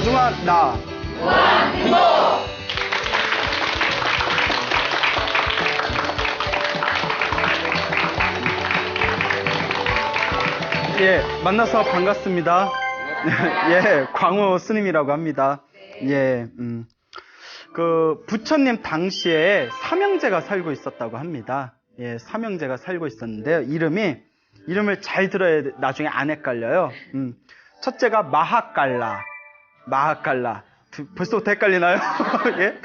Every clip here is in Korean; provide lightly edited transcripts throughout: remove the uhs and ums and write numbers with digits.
소중한 나. 예, 만나서 반갑습니다. 예, 광호 스님이라고 합니다. 예, 그 부처님 당시에 삼형제가 살고 있었다고 합니다. 예, 삼형제가 살고 있었는데요. 이름을 잘 들어야 나중에 안 헷갈려요. 첫째가 마하깔라. 벌써부터 헷갈리나요? 예?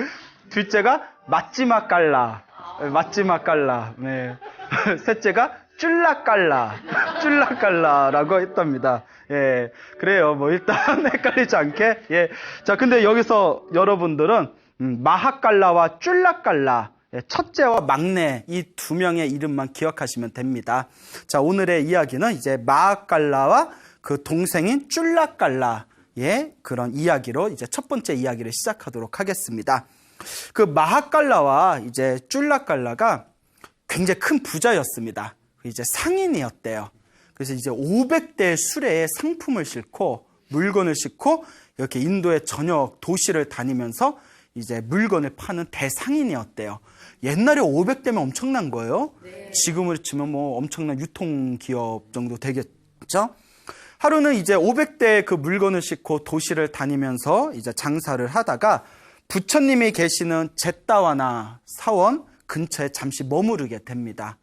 둘째가 마찌마깔라. 네. 셋째가 쫄라깔라라고 했답니다. 예, 그래요. 뭐 일단 헷갈리지 않게. 예, 자, 근데 여기서 여러분들은 마하깔라와 쫄라깔라, 첫째와 막내 이 두 명의 이름만 기억하시면 됩니다. 자, 오늘의 이야기는 이제 마하깔라와 그 동생인 쫄라깔라의 그런 이야기로 이제 첫 번째 이야기를 시작하도록 하겠습니다. 그 마하깔라와 이제 쫄라깔라가 굉장히 큰 부자였습니다. 이제 상인이었대요. 그래서 이제 500대 수레에 상품을 싣고 물건을 싣고 이렇게 인도의 전역 도시를 다니면서 이제 물건을 파는 대상인이었대요. 옛날에 500대면 엄청난 거예요. 네. 지금으로 치면 뭐 엄청난 유통기업 정도 되겠죠. 하루는 이제 500대 그 물건을 싣고 도시를 다니면서 이제 장사를 하다가 부처님이 계시는 제따와나 사원 근처에 잠시 머무르게 됩니다.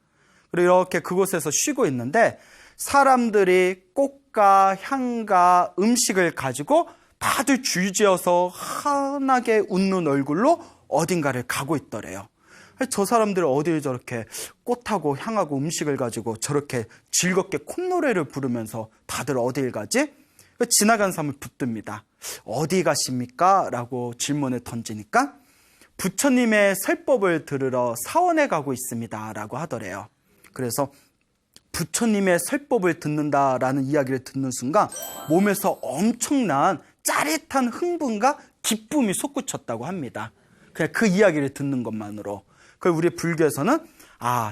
그리고 이렇게 그곳에서 쉬고 있는데 사람들이 꽃과 향과 음식을 가지고 다들 줄지어서 환하게 웃는 얼굴로 어딘가를 가고 있더래요. 저 사람들은 어딜 저렇게 꽃하고 향하고 음식을 가지고 저렇게 즐겁게 콧노래를 부르면서 다들 어딜 가지? 지나간 사람을 붙듭니다. 어디 가십니까? 라고 질문을 던지니까 부처님의 설법을 들으러 사원에 가고 있습니다. 라고 하더래요. 그래서 부처님의 설법을 듣는다라는 이야기를 듣는 순간 몸에서 엄청난 짜릿한 흥분과 기쁨이 솟구쳤다고 합니다. 그냥 그 이야기를 듣는 것만으로. 그걸 우리 불교에서는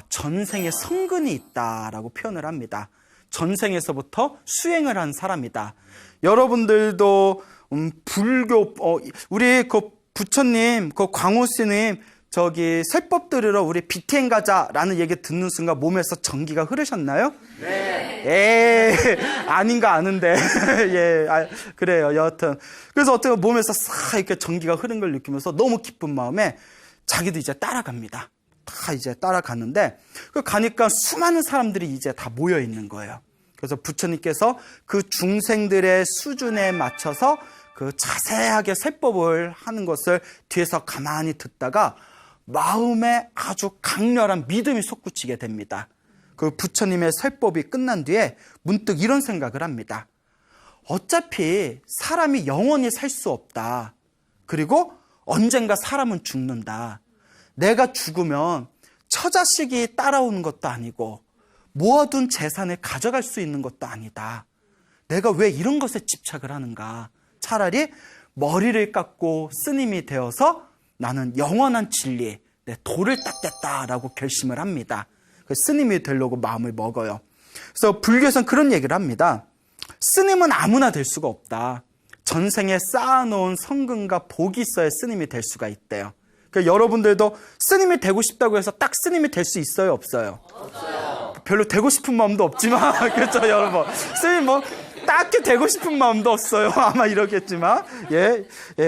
전생에 성근이 있다라고 표현을 합니다. 전생에서부터 수행을 한 사람이다. 여러분들도 불교 우리 그 부처님 그 광호 스님 저기 설법 들으러 우리 BTN 가자라는 얘기 듣는 순간 몸에서 전기가 흐르셨나요? 네. 아닌가 아는데. 예, 그래요. 여하튼. 그래서 어떻게 몸에서 싹 이렇게 전기가 흐른 걸 느끼면서 너무 기쁜 마음에 자기도 이제 따라갑니다. 다 이제 따라갔는데, 가니까 수많은 사람들이 이제 다 모여 있는 거예요. 그래서 부처님께서 그 중생들의 수준에 맞춰서 그 자세하게 설법을 하는 것을 뒤에서 가만히 듣다가 마음에 아주 강렬한 믿음이 솟구치게 됩니다. 그 부처님의 설법이 끝난 뒤에 문득 이런 생각을 합니다. 어차피 사람이 영원히 살 수 없다. 그리고 언젠가 사람은 죽는다. 내가 죽으면 처자식이 따라오는 것도 아니고 모아둔 재산을 가져갈 수 있는 것도 아니다. 내가 왜 이런 것에 집착을 하는가? 차라리 머리를 깎고 스님이 되어서 나는 영원한 진리, 내 도를 닦겠다라고 결심을 합니다. 스님이 되려고 마음을 먹어요. 그래서 불교에서는 그런 얘기를 합니다. 스님은 아무나 될 수가 없다. 전생에 쌓아놓은 성근과 복이 있어야 스님이 될 수가 있대요. 그러니까 여러분들도 스님이 되고 싶다고 해서 딱 스님이 될 수 있어요, 없어요? 없어요. 별로 되고 싶은 마음도 없지만 그렇죠, 여러분. 스님 뭐 딱히 되고 싶은 마음도 없어요. 아마 이러겠지만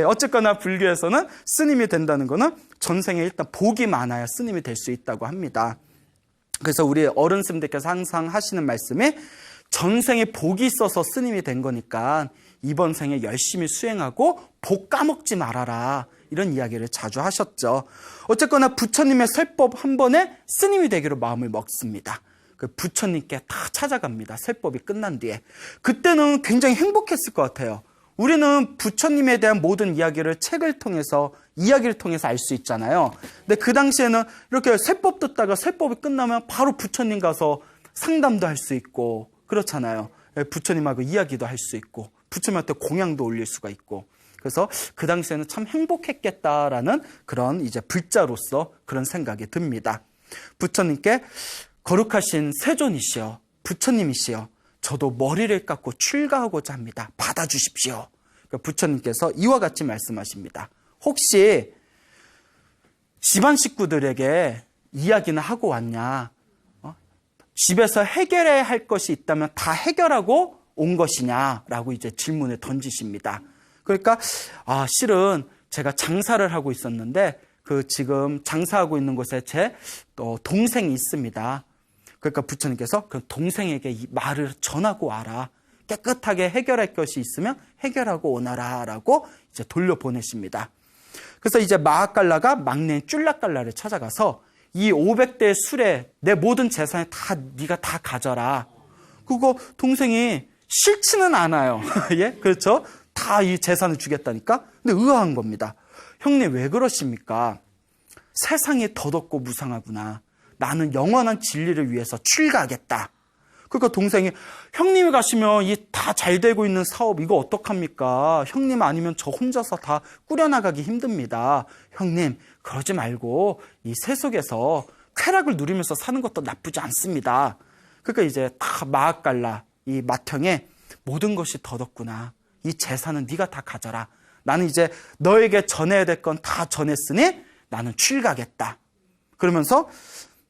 어쨌거나 불교에서는 스님이 된다는 거는 전생에 일단 복이 많아야 스님이 될 수 있다고 합니다. 그래서 우리 어른 스님들께서 항상 하시는 말씀이 전생에 복이 있어서 스님이 된 거니까 이번 생에 열심히 수행하고 복 까먹지 말아라, 이런 이야기를 자주 하셨죠. 어쨌거나 부처님의 설법 한 번에 스님이 되기로 마음을 먹습니다. 그 부처님께 다 찾아갑니다. 설법이 끝난 뒤에. 그때는 굉장히 행복했을 것 같아요. 우리는 부처님에 대한 모든 이야기를 책을 통해서, 이야기를 통해서 알 수 있잖아요. 근데 그 당시에는 이렇게 설법 듣다가 설법이 끝나면 바로 부처님 가서 상담도 할 수 있고 그렇잖아요. 부처님하고 이야기도 할 수 있고 부처님한테 공양도 올릴 수가 있고. 그래서 그 당시에는 참 행복했겠다라는 그런 이제 불자로서 그런 생각이 듭니다. 부처님께 거룩하신 세존이시여, 부처님이시여, 저도 머리를 깎고 출가하고자 합니다. 받아주십시오. 부처님께서 이와 같이 말씀하십니다. 혹시 집안 식구들에게 이야기는 하고 왔냐? 집에서 해결해야 할 것이 있다면 다 해결하고 온 것이냐라고 이제 질문을 던지십니다. 그러니까 실은 제가 장사를 하고 있었는데 지금 장사하고 있는 곳에 제 또 동생이 있습니다. 그러니까 부처님께서 그 동생에게 이 말을 전하고 와라. 깨끗하게 해결할 것이 있으면 해결하고 오너라라고 이제 돌려보내십니다. 그래서 이제 마하깔라가 막내인 쫄라깔라를 찾아가서 이 500대 술에 내 모든 재산을 다 네가 다 가져라. 그거 동생이 싫지는 않아요. 예, 그렇죠? 다 이 재산을 주겠다니까. 근데 의아한 겁니다. 형님 왜 그러십니까? 세상이 더덥고 무상하구나. 나는 영원한 진리를 위해서 출가하겠다. 그러니까 동생이 형님이 가시면 이 다 잘 되고 있는 사업 이거 어떡합니까? 형님 아니면 저 혼자서 다 꾸려나가기 힘듭니다. 형님 그러지 말고 이 세속에서 쾌락을 누리면서 사는 것도 나쁘지 않습니다. 그러니까 이제 다 마하깔라 이 맏형에 모든 것이 더덥구나. 이 재산은 네가 다 가져라. 나는 이제 너에게 전해야 될 건 다 전했으니 나는 출가하겠다. 그러면서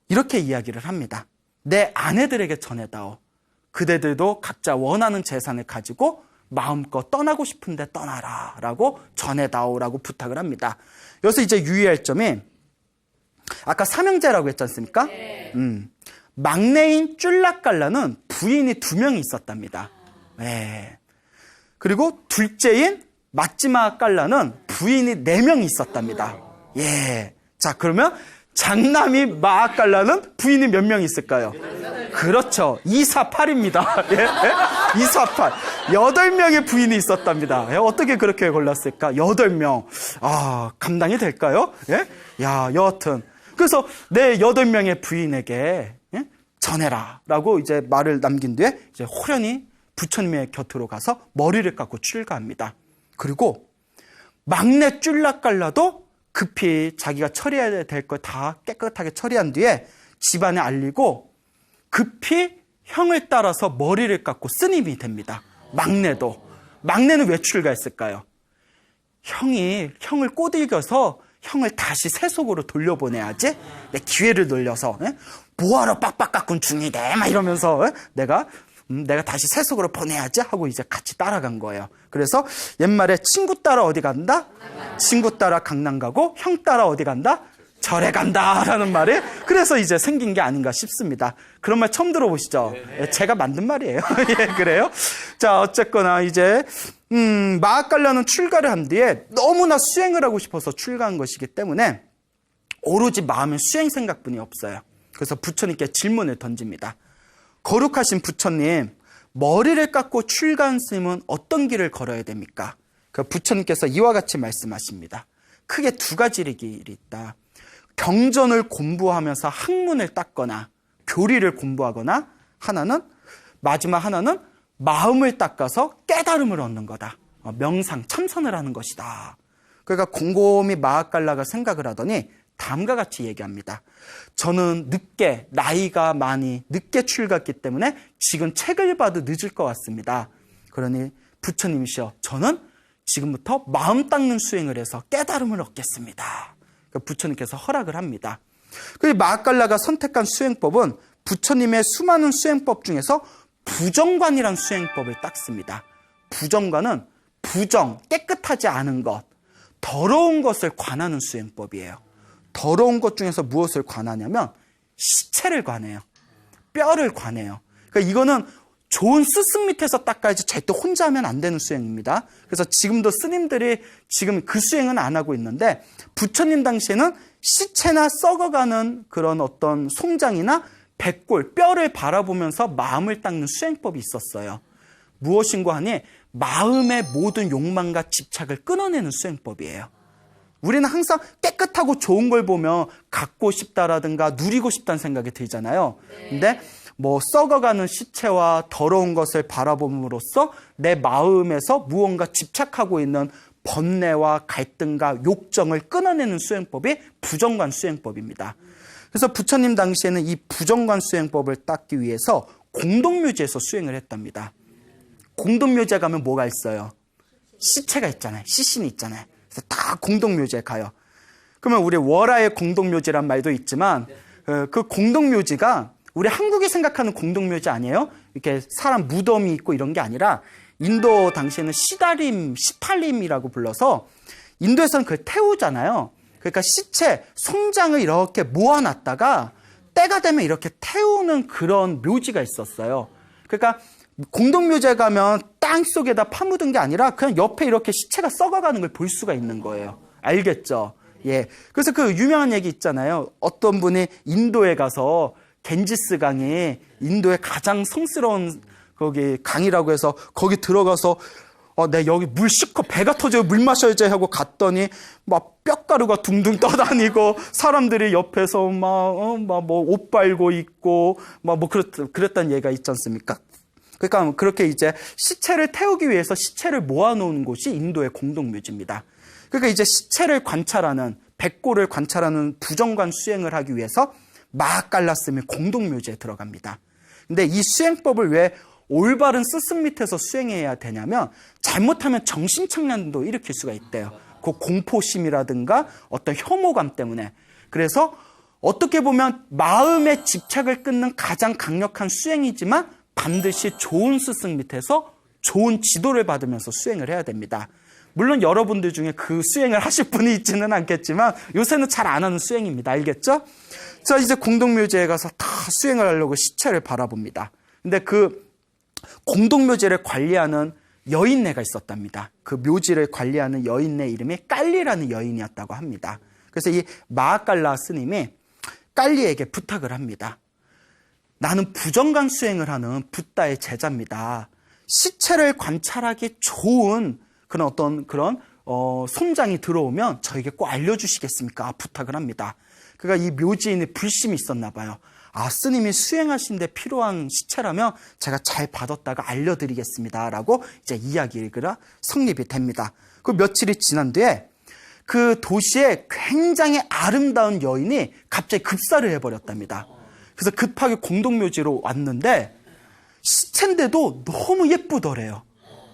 이렇게 이야기를 합니다. 내 아내들에게 전해다오. 그대들도 각자 원하는 재산을 가지고 마음껏 떠나고 싶은데 떠나라 라고 전해다오라고 부탁을 합니다. 여기서 이제 유의할 점이 아까 삼형제라고 했지 않습니까? 막내인 쫄라깔라는 부인이 2명이 있었답니다. 네. 그리고 둘째인 마지마깔라는 부인이 4명이 있었답니다. 예. 자, 그러면 장남이 마하깔라는 부인이 몇 명 있을까요? 그렇죠. 248입니다. 예? 248. 8명의 부인이 있었답니다. 예? 어떻게 그렇게 골랐을까? 8명. 감당이 될까요? 예? 야, 여하튼. 그래서 내 8명의 부인에게 예? 전해라. 라고 이제 말을 남긴 뒤에 이제 호련히 부처님의 곁으로 가서 머리를 깎고 출가합니다. 그리고 막내 쫄라깔라도 급히 자기가 처리해야 될 걸 다 깨끗하게 처리한 뒤에 집안에 알리고 급히 형을 따라서 머리를 깎고 스님이 됩니다. 막내도. 막내는 왜 출가했을까요? 형을 꼬들겨서 형을 다시 세속으로 돌려보내야지. 내 기회를 놀려서 뭐하러 빡빡 깎은 중이대 막 이러면서 내가 다시 세속으로 보내야지 하고 이제 같이 따라간 거예요. 그래서 옛말에 친구 따라 어디 간다? 친구 따라 강남 가고 형 따라 어디 간다? 절에 간다라는 말이 그래서 이제 생긴 게 아닌가 싶습니다. 그런 말 처음 들어보시죠? 네. 제가 만든 말이에요. 예, 그래요? 자, 어쨌거나 이제 마하깔라는 출가를 한 뒤에 너무나 수행을 하고 싶어서 출가한 것이기 때문에 오로지 마음에 수행 생각뿐이 없어요. 그래서 부처님께 질문을 던집니다. 거룩하신 부처님, 머리를 깎고 출가한 스님은 어떤 길을 걸어야 됩니까? 그 부처님께서 이와 같이 말씀하십니다. 크게 2가지 길이 있다. 경전을 공부하면서 학문을 닦거나 교리를 공부하거나 마지막 하나는 마음을 닦아서 깨달음을 얻는 거다. 명상, 참선을 하는 것이다. 그러니까 곰곰이 마하깔라가 생각을 하더니 다음과 같이 얘기합니다. 저는 나이가 많이 늦게 출가했기 때문에 지금 책을 봐도 늦을 것 같습니다. 그러니 부처님이시여, 저는 지금부터 마음 닦는 수행을 해서 깨달음을 얻겠습니다. 부처님께서 허락을 합니다. 그리고 마하깔라가 선택한 수행법은 부처님의 수많은 수행법 중에서 부정관이라는 수행법을 닦습니다. 부정관은 깨끗하지 않은 것, 더러운 것을 관하는 수행법이에요. 더러운 것 중에서 무엇을 관하냐면 시체를 관해요. 뼈를 관해요. 그러니까 이거는 좋은 스승 밑에서 닦아야지 절대 혼자 하면 안 되는 수행입니다. 그래서 지금도 스님들이 지금 그 수행은 안 하고 있는데 부처님 당시에는 시체나 썩어가는 그런 어떤 송장이나 백골, 뼈를 바라보면서 마음을 닦는 수행법이 있었어요. 무엇인가 하니 마음의 모든 욕망과 집착을 끊어내는 수행법이에요. 우리는 항상 깨끗하고 좋은 걸 보면 갖고 싶다라든가 누리고 싶다는 생각이 들잖아요. 근데 썩어가는 시체와 더러운 것을 바라봄으로써 내 마음에서 무언가 집착하고 있는 번뇌와 갈등과 욕정을 끊어내는 수행법이 부정관 수행법입니다. 그래서 부처님 당시에는 이 부정관 수행법을 닦기 위해서 공동묘지에서 수행을 했답니다. 공동묘지에 가면 뭐가 있어요? 시체가 있잖아요. 시신이 있잖아요. 그래서 다 공동묘지에 가요. 그러면 우리 월화의 공동묘지란 말도 있지만 그 공동묘지가 우리 한국이 생각하는 공동묘지 아니에요? 이렇게 사람 무덤이 있고 이런 게 아니라 인도 당시에는 시팔림이라고 불러서 인도에서는 그걸 태우잖아요. 그러니까 시체, 송장을 이렇게 모아놨다가 때가 되면 이렇게 태우는 그런 묘지가 있었어요. 그러니까 공동묘지에 가면 땅 속에다 파묻은 게 아니라 그냥 옆에 이렇게 시체가 썩어가는 걸 볼 수가 있는 거예요. 알겠죠? 예. 그래서 그 유명한 얘기 있잖아요. 어떤 분이 인도에 가서 겐지스 강이 인도의 가장 성스러운 거기 강이라고 해서 거기 들어가서 내 여기 물 씻고 배가 터져요. 물 마셔야지 하고 갔더니 막 뼈가루가 둥둥 떠다니고 사람들이 옆에서 막 옷 빨고 있고 뭐 그랬다는 얘기가 있지 않습니까? 그러니까 그렇게 이제 시체를 태우기 위해서 시체를 모아놓은 곳이 인도의 공동묘지입니다. 그러니까 이제 시체를 관찰하는 백골을 관찰하는 부정관 수행을 하기 위해서 마하칼라스미 공동묘지에 들어갑니다. 근데 이 수행법을 왜 올바른 스승 밑에서 수행해야 되냐면 잘못하면 정신착란도 일으킬 수가 있대요. 그 공포심이라든가 어떤 혐오감 때문에. 그래서 어떻게 보면 마음의 집착을 끊는 가장 강력한 수행이지만 반드시 좋은 스승 밑에서 좋은 지도를 받으면서 수행을 해야 됩니다. 물론 여러분들 중에 그 수행을 하실 분이 있지는 않겠지만 요새는 잘 안 하는 수행입니다. 알겠죠? 자, 이제 공동묘지에 가서 다 수행을 하려고 시체를 바라봅니다. 근데 그 공동묘지를 관리하는 여인네가 있었답니다. 그 묘지를 관리하는 여인네 이름이 깔리라는 여인이었다고 합니다. 그래서 이 마하칼라 스님이 깔리에게 부탁을 합니다. 나는 부정관 수행을 하는 붓다의 제자입니다. 시체를 관찰하기 좋은 그런 손장이 들어오면 저에게 꼭 알려주시겠습니까? 부탁을 합니다. 그러니까 이 묘지인의 불심이 있었나 봐요. 스님이 수행하신 데 필요한 시체라면 제가 잘 받았다가 알려드리겠습니다. 라고 이제 이야기가 성립이 됩니다. 그 며칠이 지난 뒤에 그 도시에 굉장히 아름다운 여인이 갑자기 급사를 해버렸답니다. 그래서 급하게 공동묘지로 왔는데 시체인데도 너무 예쁘더래요.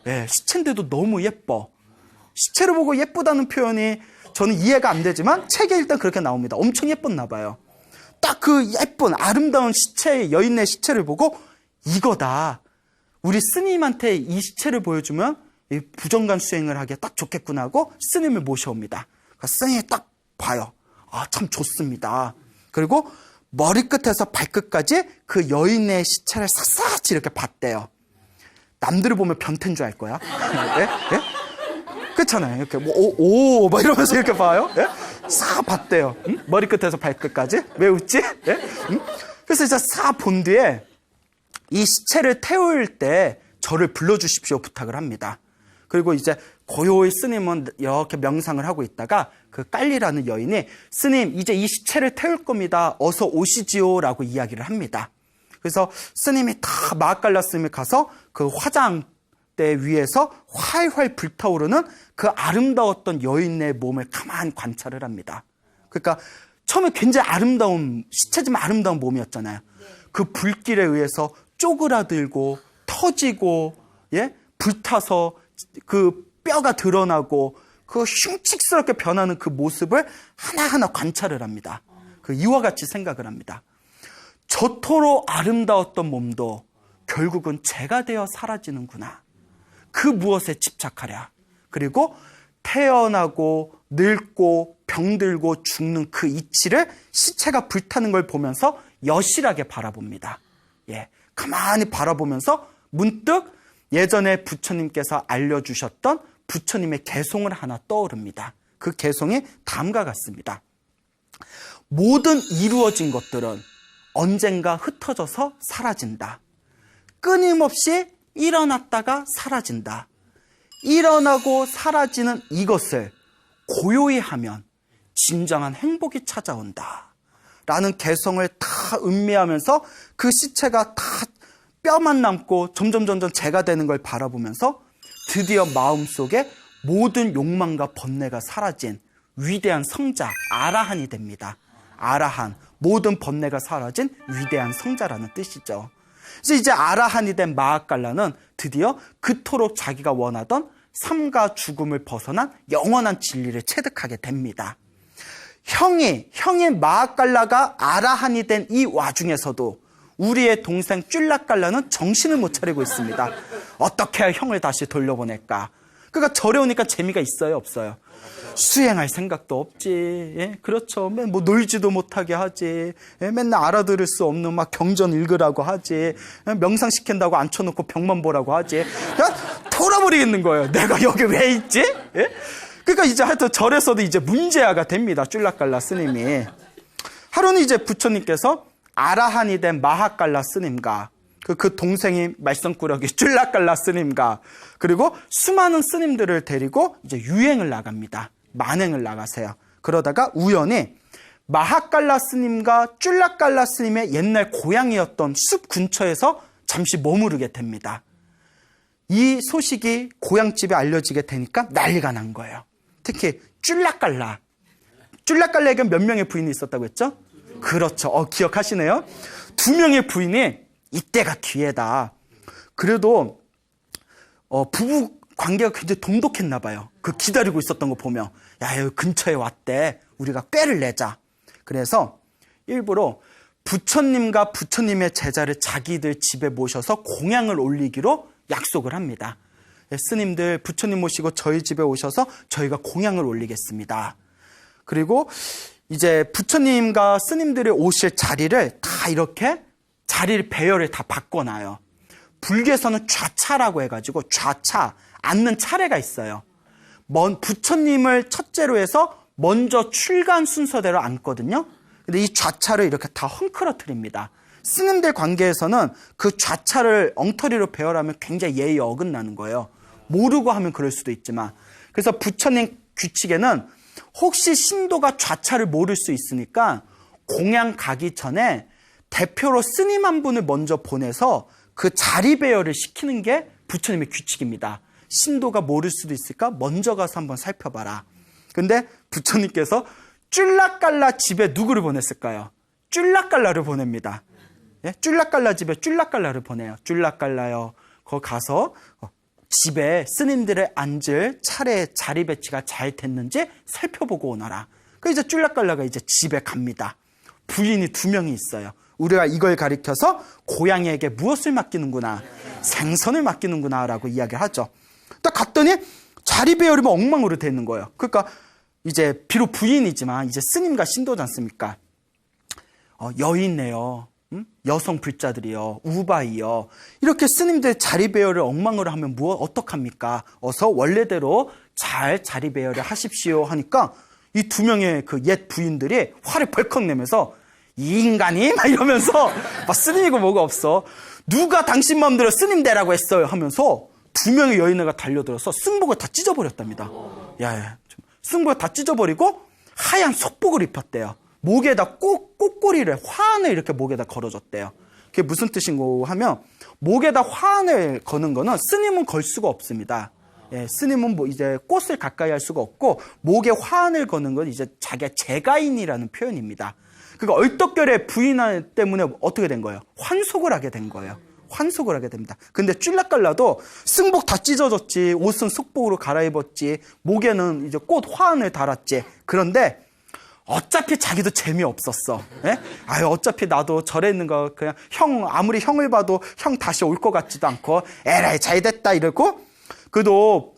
예, 시체인데도 너무 예뻐. 시체를 보고 예쁘다는 표현이 저는 이해가 안 되지만 책에 일단 그렇게 나옵니다. 엄청 예뻤나 봐요. 딱 그 예쁜 아름다운 시체, 여인의 시체를 보고 이거다. 우리 스님한테 이 시체를 보여주면 이 부정관 수행을 하기에 딱 좋겠구나 하고 스님을 모셔옵니다. 그러니까 스님이 딱 봐요. 참 좋습니다. 그리고 머리끝에서 발끝까지 그 여인의 시체를 샅샅이 이렇게 봤대요. 남들을 보면 변태인 줄 알 거야. 예? 예? 그렇잖아요. 이렇게 막 이러면서 이렇게 봐요. 예? 싹 봤대요. 응? 머리끝에서 발끝까지. 왜 웃지? 예? 응? 그래서 이제 싹 본 뒤에 이 시체를 태울 때 저를 불러주십시오 부탁을 합니다. 그리고 이제 고요히 스님은 이렇게 명상을 하고 있다가 그 깔리라는 여인이 스님 이제 이 시체를 태울 겁니다. 어서 오시지요 라고 이야기를 합니다. 그래서 스님이 다 마하칼라 스님이 가서 그 화장대 위에서 활활 불타오르는 그 아름다웠던 여인의 몸을 가만히 관찰을 합니다. 그러니까 처음에 굉장히 아름다운 시체지만 아름다운 몸이었잖아요. 그 불길에 의해서 쪼그라들고 터지고 예? 불타서 그 뼈가 드러나고 그 흉측스럽게 변하는 그 모습을 하나하나 관찰을 합니다. 그 이와 같이 생각을 합니다. 저토록 아름다웠던 몸도 결국은 죄가 되어 사라지는구나. 그 무엇에 집착하랴. 그리고 태어나고 늙고 병들고 죽는 그 이치를 시체가 불타는 걸 보면서 여실하게 바라봅니다. 예, 가만히 바라보면서 문득 예전에 부처님께서 알려주셨던 부처님의 개송을 하나 떠오릅니다. 그 개송이 다음과 같습니다. 모든 이루어진 것들은 언젠가 흩어져서 사라진다. 끊임없이 일어났다가 사라진다. 일어나고 사라지는 이것을 고요히 하면 진정한 행복이 찾아온다. 라는 개성을 다 음미하면서 그 시체가 다 뼈만 남고 점점 재가 되는 걸 바라보면서 드디어 마음속에 모든 욕망과 번뇌가 사라진 위대한 성자 아라한이 됩니다. 아라한, 모든 번뇌가 사라진 위대한 성자라는 뜻이죠. 그래서 이제 아라한이 된 마하칼라는 드디어 그토록 자기가 원하던 삶과 죽음을 벗어난 영원한 진리를 체득하게 됩니다. 형이 마하깔라가 아라한이 된 이 와중에서도 우리의 동생 쭌라깔라는 정신을 못 차리고 있습니다. 어떻게 해야 형을 다시 돌려보낼까? 그러니까 절에 오니까 재미가 있어요, 없어요? 수행할 생각도 없지. 예? 그렇죠. 뭐 놀지도 못하게 하지. 예? 맨날 알아들을 수 없는 막 경전 읽으라고 하지. 예? 명상시킨다고 앉혀놓고 병만 보라고 하지. 그냥 돌아버리겠는 거예요. 내가 여기 왜 있지? 예? 그러니까 이제 하여튼 절에서도 이제 문제아가 됩니다. 쭌라깔라 스님이. 하루는 이제 부처님께서 아라한이 된 마하깔라 스님과 그 동생이 말썽꾸러기 쭌라깔라 스님과 그리고 수많은 스님들을 데리고 이제 유행을 나갑니다. 만행을 나가세요. 그러다가 우연히 마하깔라 스님과 쭌라깔라 스님의 옛날 고향이었던 숲 근처에서 잠시 머무르게 됩니다. 이 소식이 고향집에 알려지게 되니까 난리가 난 거예요. 특히 쭌라깔라에게 몇 명의 부인이 있었다고 했죠? 그렇죠. 기억하시네요. 2명의 부인이 이때가 기회다. 그래도 부부 관계가 굉장히 돈독했나 봐요. 그 기다리고 있었던 거 보면 야, 여기 근처에 왔대. 우리가 꾀를 내자. 그래서 일부러 부처님과 부처님의 제자를 자기들 집에 모셔서 공양을 올리기로 약속을 합니다. 스님들 부처님 모시고 저희 집에 오셔서 저희가 공양을 올리겠습니다. 그리고 이제 부처님과 스님들이 오실 자리를 다 이렇게 자리를 배열을 다 바꿔놔요. 불교에서는 좌차라고 해가지고 좌차, 앉는 차례가 있어요. 부처님을 첫째로 해서 먼저 출간 순서대로 앉거든요. 근데 이 좌차를 이렇게 다 헝클어뜨립니다. 스님들 관계에서는 그 좌차를 엉터리로 배열하면 굉장히 예의 어긋나는 거예요. 모르고 하면 그럴 수도 있지만. 그래서 부처님 규칙에는 혹시 신도가 좌차를 모를 수 있으니까 공양 가기 전에 대표로 스님 한 분을 먼저 보내서 그 자리 배열을 시키는 게 부처님의 규칙입니다. 신도가 모를 수도 있으니까 먼저 가서 한번 살펴봐라. 근데 부처님께서 쭌라깔라 집에 누구를 보냈을까요? 쭌라깔라를 보냅니다. 예? 쭌라깔라 집에 쭌라깔라를 보내요. 쭌라깔라요. 거기 가서 집에 스님들의 앉을 차례 자리 배치가 잘 됐는지 살펴보고 오너라. 그 이제 쭌라깔라가 이제 집에 갑니다. 부인이 2명이 있어요. 우리가 이걸 가리켜서 고양이에게 무엇을 맡기는구나, 생선을 맡기는구나 라고 이야기를 하죠. 딱 갔더니 자리 배열이 뭐 엉망으로 돼 있는 거예요. 그러니까 이제 비록 부인이지만 이제 스님과 신도지 않습니까? 여인네요. 여성 불자들이요, 우바이요. 이렇게 스님들 자리 배열을 엉망으로 하면 어떡합니까? 어서 원래대로 잘 자리 배열을 하십시오 하니까 이 2명의 그 옛 부인들이 화를 벌컥 내면서 이 인간이? 막 이러면서 막 스님이고 뭐가 없어. 누가 당신 마음대로 스님 되라고 했어요 하면서 2명의 여인애가 달려들어서 승복을 다 찢어버렸답니다. 승복을 다 찢어버리고 하얀 속복을 입혔대요. 목에다 꼬꼬리를, 화환을 이렇게 목에다 걸어줬대요. 그게 무슨 뜻인고 하면 목에다 화환을 거는 거는 스님은 걸 수가 없습니다. 스님은 뭐 이제 꽃을 가까이 할 수가 없고 목에 화환을 거는 건 이제 자기가 제가인이라는 표현입니다. 그러니까 얼떨결에 부인 때문에 어떻게 된 거예요? 환속을 하게 된 거예요. 환속을 하게 됩니다. 근데 쭌라깔라도 승복 다 찢어졌지, 옷은 속복으로 갈아입었지, 목에는 이제 꽃 화환을 달았지. 그런데 어차피 자기도 재미없었어. 어차피 나도 절에 있는 거 그냥 아무리 형을 봐도 형 다시 올 것 같지도 않고 에라이 잘 됐다 이러고, 그래도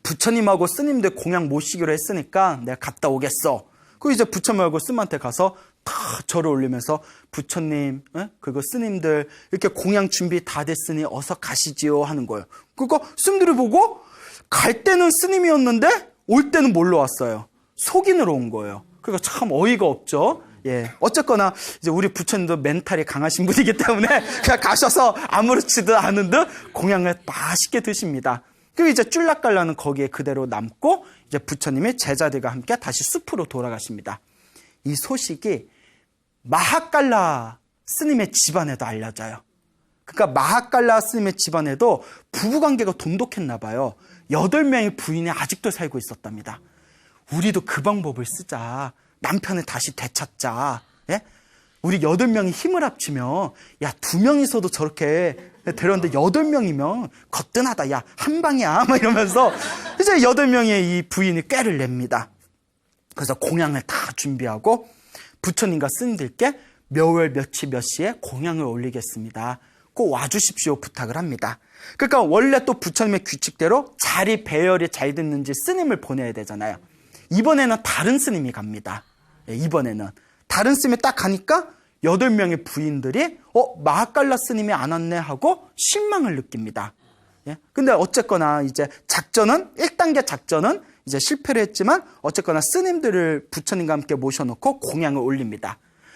부처님하고 스님들 공양 모시기로 했으니까 내가 갔다 오겠어. 그 이제 부처님하고 스님한테 가서 다 절을 올리면서 부처님, 그리고 스님들 이렇게 공양 준비 다 됐으니 어서 가시지요 하는 거예요. 그러니까 스님들이 보고 갈 때는 스님이었는데 올 때는 뭘로 왔어요? 속인으로 온 거예요. 그러니까 참 어이가 없죠. 어쨌거나 이제 우리 부처님도 멘탈이 강하신 분이기 때문에 그냥 가셔서 아무렇지도 않은 듯 공양을 맛있게 드십니다. 그리고 이제 쭌라깔라는 거기에 그대로 남고 이제 부처님이 제자들과 함께 다시 숲으로 돌아가십니다. 이 소식이 마하깔라 스님의 집안에도 알려져요. 그러니까 마하깔라 스님의 집안에도 부부관계가 돈독했나 봐요. 8명의 부인이 아직도 살고 있었답니다. 우리도 그 방법을 쓰자. 남편을 다시 되찾자. 우리 8명이 힘을 합치면, 야, 2명이서도 저렇게 데렸는데 8명이면 거뜬하다. 야, 한 방이야. 막 이러면서 이제 8명의 이 부인이 꾀를 냅니다. 그래서 공양을 다 준비하고 부처님과 스님들께 몇월 며칠 몇 시에 공양을 올리겠습니다. 꼭 와주십시오 부탁을 합니다. 그러니까 원래 또 부처님의 규칙대로 자리 배열이 잘 됐는지 스님을 보내야 되잖아요. 이번에는 다른 스님이 갑니다. 이번에는 다른 스님이 딱 가니까 8명의 부인들이 마하칼라 스님이 안 왔네 하고 실망을 느낍니다. 근데 어쨌거나 이제 작전은 1단계 작전은 이제 실패를 했지만 어쨌거나 스님들을 부처님과 함께 모셔놓고 공양을 올립니다.